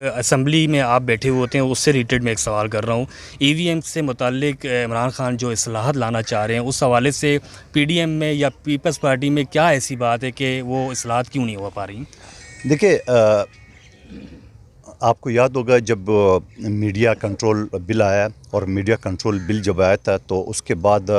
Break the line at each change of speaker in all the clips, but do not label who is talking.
Assembly میں آپ بیٹھے ہوئے ہوتے ہیں، اس سے ریلیٹڈ میں ایک سوال کر رہا ہوں۔ ای وی ایم سے متعلق عمران خان جو اصلاحات لانا چاہ رہے ہیں، اس حوالے سے پی ڈی ایم میں یا پیپلز پارٹی میں کیا ایسی بات ہے کہ وہ اصلاحات کیوں نہیں ہو پا رہی؟
دیکھیے، آپ کو یاد ہوگا جب میڈیا کنٹرول بل آیا، اور میڈیا کنٹرول بل جب آیا تھا تو اس کے بعد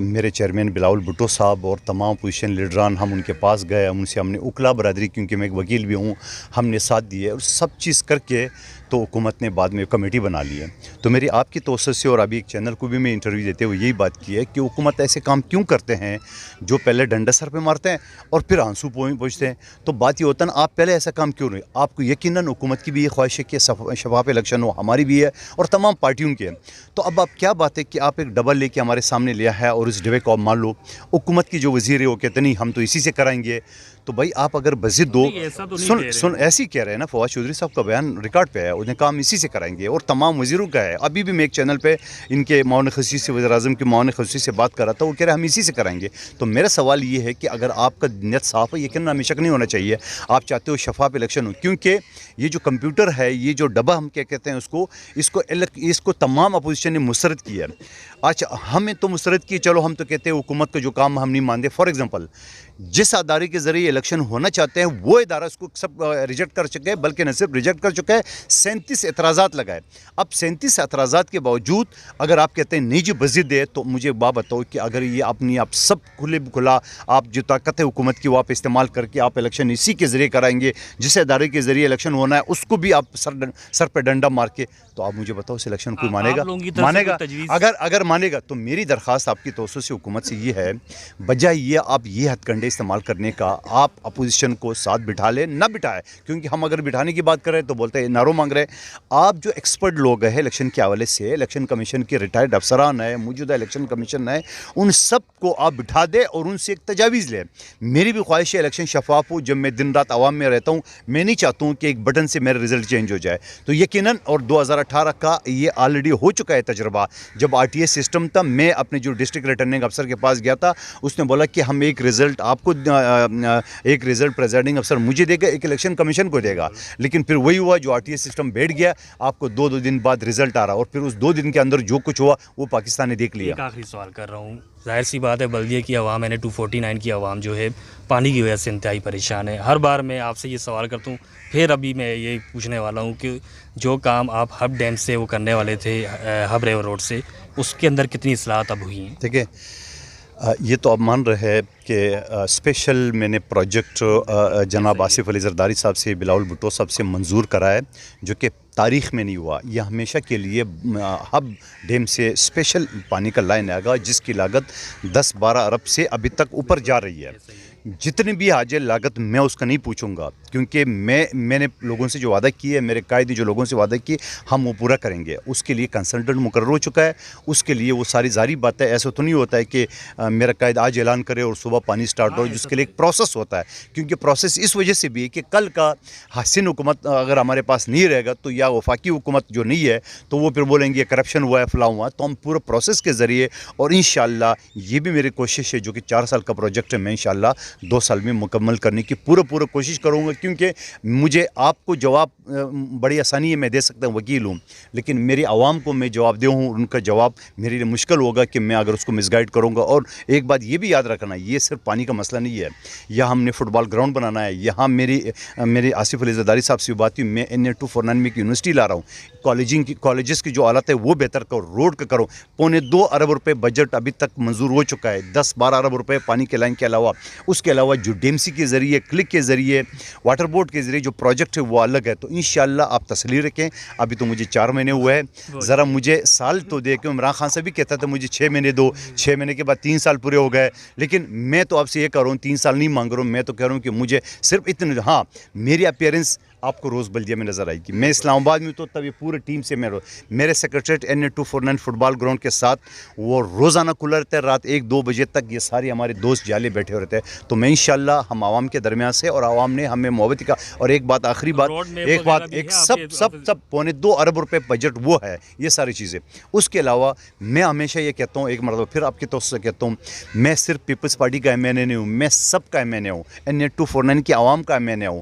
میرے چیئرمین بلاول بھٹو صاحب اور تمام اپوزیشن لیڈران، ہم ان کے پاس گئے، ان سے ہم نے اوکلا برادری، کیونکہ میں ایک وکیل بھی ہوں، ہم نے ساتھ دیے اور سب چیز کر کے تو حکومت نے بعد میں کمیٹی بنا لی ہے۔ تو میری آپ کی توسط سے اور ابھی ایک چینل کو بھی میں انٹرویو دیتے ہوئے یہی بات کی ہے کہ حکومت ایسے کام کیوں کرتے ہیں جو پہلے ڈنڈا سر پہ مارتے ہیں اور پھر آنسو پوچھتے ہیں۔ تو بات یہ ہوتا ہے نا، آپ پہلے ایسا کام کیوں نہیں؟ آپ کو یقیناً حکومت کی بھی یہ خواہش ہے کہ شفاف الیکشن ہو، ہماری بھی ہے اور تمام پارٹیوں کی ہے۔ تو اب آپ کیا بات ہے کہ آپ ایک ڈبل لے کے ہمارے سامنے لیا ہے اور اس ڈبے کو آپ مان لو، حکومت کی جو وزیر ہے وہ کہتے نہیں ہم تو اسی سے کرائیں گے۔ تو بھائی آپ اگر بزد دو، ایسے ہی کہہ رہے ہیں نا، فواد چودھری صاحب کا بیان ریکارڈ پہ ہے، انہیں کام اسی سے کرائیں گے اور تمام وزیروں کا ہے۔ ابھی بھی میں ایک چینل پہ ان کے معاون خصوصی سے، وزیر اعظم کے معاون خصوصی سے بات کر رہا تھا، وہ کہہ رہے ہیں ہم اسی سے کرائیں گے۔ تو میرا سوال یہ ہے کہ اگر آپ کا نیت صاف ہے، یقیناً ہمیں شک نہیں ہونا چاہیے، آپ چاہتے ہو شفاف الیکشن ہو، کیونکہ یہ جو کمپیوٹر ہے، یہ جو ڈبہ ہم کیا کہتے ہیں اس کو تمام اپوزیشن نے مسرد کیا ہے۔ اچھا، ہمیں تو مسرد کی، چلو ہم تو کہتے ہیں حکومت کا جو کام ہم نہیں مانتے۔ فار ایگزامپل، جس ادارے کے ذریعے الیکشن ہونا چاہتے ہیں وہ ادارہ اس کو سب ریجیکٹ کر چکے ہیں، بلکہ نہ صرف ریجیکٹ کر چکا ہے، 37 اعتراضات لگائے۔ اب 37 اعتراضات کے باوجود اگر آپ کہتے ہیں نہیں جی بزد ہے، تو مجھے بات بتاؤ کہ اگر یہ آپ سب کھلا آپ جو طاقت ہے حکومت کی وہ آپ استعمال کر کے آپ الیکشن اسی کے ذریعے کرائیں گے، جس ادارے کے ذریعے الیکشن ہونا ہے اس کو بھی آپ سر پہ ڈنڈا مار کے، تو آپ مجھے بتاؤ اس الیکشن کو مانے گا؟ اگر مانے گا تو میری درخواست آپ کی توسط سے حکومت سے یہ ہے، بجائے یہ آپ یہ ہتھ کنڈے استعمال کرنے کا، آپ اپوزیشن کو ساتھ بٹھا لیں، نہ بٹھائے، کیونکہ ہم اگر بٹھانے کی بات کر رہے ہیں تو بولتے ہیں نعروں مانگ رہے ہیں۔ آپ جو ایکسپرٹ لوگ ہیں الیکشن کے حوالے سے، الیکشن کمیشن کے ریٹائرڈ افسران ہیں، موجودہ الیکشن کمیشن ہے، ان سب کو آپ بٹھا دیں اور ان سے ایک تجاویز لیں۔ میری بھی خواہش ہے الیکشن شفاف ہو۔ جب میں دن رات عوام میں رہتا ہوں، میں نہیں چاہتا ہوں کہ ایک بٹن سے میرا رزلٹ چینج ہو جائے۔ تو یقیناً، اور 2018 کا یہ آلریڈی ہو چکا ہے تجربہ، جب آر ٹی اے سسٹم تھا، میں اپنے جو ڈسٹرکٹ ریٹرننگ افسر کے پاس گیا تھا، اس نے بولا کہ ہم ایک رزلٹ آپ کو، ایک رزلٹ پریزائڈنگ افسر مجھے دے گا، ایک الیکشن کمیشن کو دے گا۔ لیکن پھر وہی ہوا، جو آر ٹی اے سسٹم بیٹھ گیا، آپ کو دو دن بعد رزلٹ آ رہا، اور پھر اس 2 دن کے اندر جو کچھ ہوا وہ پاکستان نے دیکھ لیا۔
ایک آخری سوال کر رہا ہوں، ظاہر سی بات ہے بلدیہ کی عوام، یعنی 249 کی عوام جو ہے پانی کی وجہ سے انتہائی پریشان ہے۔ ہر بار میں آپ سے یہ سوال کرتا ہوں، پھر ابھی میں یہ پوچھنے والا ہوں کہ جو کام آپ ہب ڈیم سے وہ کرنے والے تھے، ہب ریور روڈ سے، اس کے اندر کتنی اصلاحات اب ہوئی ہیں؟
ٹھیک ہے، یہ تو اب مان رہے ہیں کہ اسپیشل میں نے پروجیکٹ جناب آصف علی زرداری صاحب سے، بلاول بھٹو صاحب سے منظور کرا ہے، جو کہ تاریخ میں نہیں ہوا۔ یہ ہمیشہ کے لیے ہب ڈیم سے اسپیشل پانی کا لائن آئے گا، جس کی لاگت 10-12 ارب سے ابھی تک اوپر جا رہی ہے۔ جتنی بھی حاجت لاگت میں اس کا نہیں پوچھوں گا، کیونکہ میں نے لوگوں سے جو وعدہ کی ہے، میرے قائد جو لوگوں سے وعدہ کی، ہم وہ پورا کریں گے۔ اس کے لیے کنسلٹنٹ مقرر ہو چکا ہے، اس کے لیے وہ ساری ظاہری بات ہے۔ ایسا تو نہیں ہوتا ہے کہ میرا قائد آج اعلان کرے اور صبح پانی سٹارٹ ہو، جس کے لیے ایک پروسیس ہوتا ہے، کیونکہ پروسیس اس وجہ سے بھی ہے کہ کل کا حسین حکومت اگر ہمارے پاس نہیں رہے گا تو، یا وفاقی حکومت جو نہیں ہے تو وہ پھر بولیں گے کرپشن ہوا ہے، فلاں ہوا۔ تو ہم پورے پروسیس کے ذریعے، اور انشاءاللہ یہ بھی میری کوشش ہے، جو کہ 4 سال کا پروجیکٹ ہے، میں انشاءاللہ 2 سال میں مکمل کرنے کی پورا کوشش کروں گا، کیونکہ مجھے آپ کو جواب بڑی آسانی ہے، میں دے سکتا ہوں، وکیل ہوں، لیکن میری عوام کو میں جواب دے ہوں، ان کا جواب میرے لیے مشکل ہوگا کہ میں اگر اس کو مس گائیڈ کروں گا۔ اور ایک بات یہ بھی یاد رکھنا، یہ صرف پانی کا مسئلہ نہیں ہے، یہاں ہم نے فٹ بال گراؤنڈ بنانا ہے، یہاں میری آصف علی زرداری صاحب سے بات ہوئی، میں NA 249 میں ایک یونیورسٹی لا رہا ہوں، کالجز کی جو حالت ہے وہ بہتر کرو، روڈ کا کرو۔ 2.25 ارب روپے بجٹ ابھی تک منظور ہو چکا ہے، 10-12 ارب روپے پانی کے لائن کے علاوہ۔ اس کے علاوہ جو DMC کے ذریعے، کلک کے ذریعے، واٹر بورڈ کے ذریعے جو پروجیکٹ ہے وہ الگ ہے۔ تو انشاءاللہ آپ تسلی رکھیں، ابھی تو مجھے 4 مہینے ہوئے ہیں، ذرا مجھے سال تو دے کے، عمران خان سے بھی کہتا تھا مجھے 6 مہینے دو، 6 مہینے کے بعد 3 سال پورے ہو گئے، لیکن میں تو آپ سے یہ کہہ رہا ہوں 3 سال نہیں مانگ رہا ہوں، میں تو کہہ رہا ہوں کہ مجھے صرف اتنے، ہاں میری اپیئرنس آپ کو روز بلدیہ میں نظر آئے گی۔ میں اسلام آباد میں تو تب یہ پورے ٹیم سے میرے سیکریٹریٹ NA 249 فٹ بال گراؤنڈ کے ساتھ وہ روزانہ کھلا رہتا ہے، رات 1-2 بجے تک یہ سارے ہمارے دوست جالے بیٹھے ہوتے ہیں۔ تو میں انشاءاللہ ہم عوام کے درمیان سے، اور عوام نے ہمیں محبت کا، اور ایک بات آخری بات، ایک سب 2.25 ارب روپے بجٹ وہ ہے، یہ ساری چیزیں۔ اس کے علاوہ میں ہمیشہ یہ کہتا ہوں، ایک مرتبہ پھر آپ کی توسط سے کہتا ہوں، میں صرف پیپلز پارٹی کا MNA نہیں ہوں، میں سب کا MNA ہوں، NA 249 کی عوام کا MNA ہوں۔